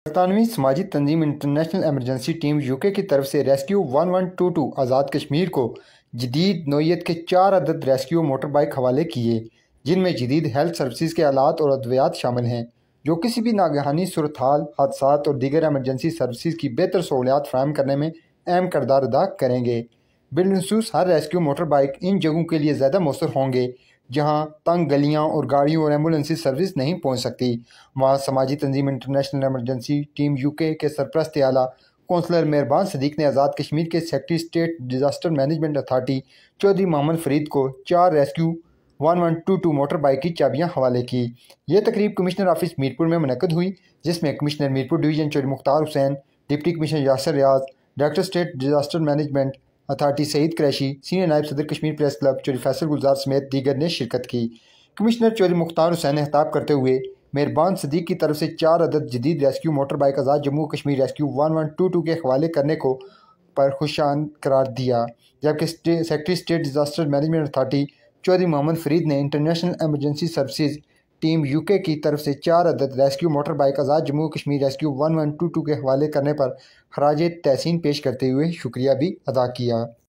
बरतानवी समाजी तंजीम international emergency team UK की तरफ से रेस्क्यू 1122 आज़ाद कश्मीर को जदीद नौइयत के 4 अदद रेस्क्यू मोटर बाइक हवाले किए, जिनमें जदीद हेल्थ सर्विसेज के आलात और अद्वियात शामिल हैं, जो किसी भी नागहानी सूरत हाल, हादसात और दीगर एमरजेंसी सर्विसेज की बेहतर सहूलियात फराहम करने में अहम किरदार अदा करेंगे। बिलखसूस हर रेस्क्यू मोटर बाइक इन जगहों के लिए ज़्यादा मौसर होंगे जहाँ तंग गलियाँ और गाड़ियों और एम्बुलेंसी सर्विस नहीं पहुँच सकती। वहाँ समाजी तंजीम इंटरनेशनल एमरजेंसी टीम यूके के सरपरस्त आला कौंसलर मेहरबान सदीक ने आज़ाद कश्मीर के secretary state disaster management authority Chaudhry Mohammad Farid को 4 रेस्क्यू 1122 मोटर बाइक की चाबियाँ हवाले की। यह तकरीब कमिश्नर ऑफिस मीरपुर में मुनक़द हुई, जिसमें commissioner Mirpur division Chaudhry Mukhtar Hussain, deputy commissioner Yasir Riaz, director state disaster management authority Saeed Qureshi, senior नायब सदर कश्मीर प्रेस क्लब चौधरी फैसल गुलजार समेत दीगर ने शिरकत की। कमिश्नर चौधरी मुख्तार हुसैन ने खिताब करते हुए मेहरबान सदीक की तरफ से 4 अदद जदीद rescue motor bike Azad Jammu Kashmir rescue 1122 के हवाले करने को पर खुशान करार दिया, जबकि secretary state disaster management authority Chaudhry Mohammad Farid ने international emergency services team UK की तरफ से 4 अदद rescue motor bike Azad Jammu Kashmir rescue 1122 के हवाले करने पर खराज तहसीन पेश करते हुए शुक्रिया भी अदा किया।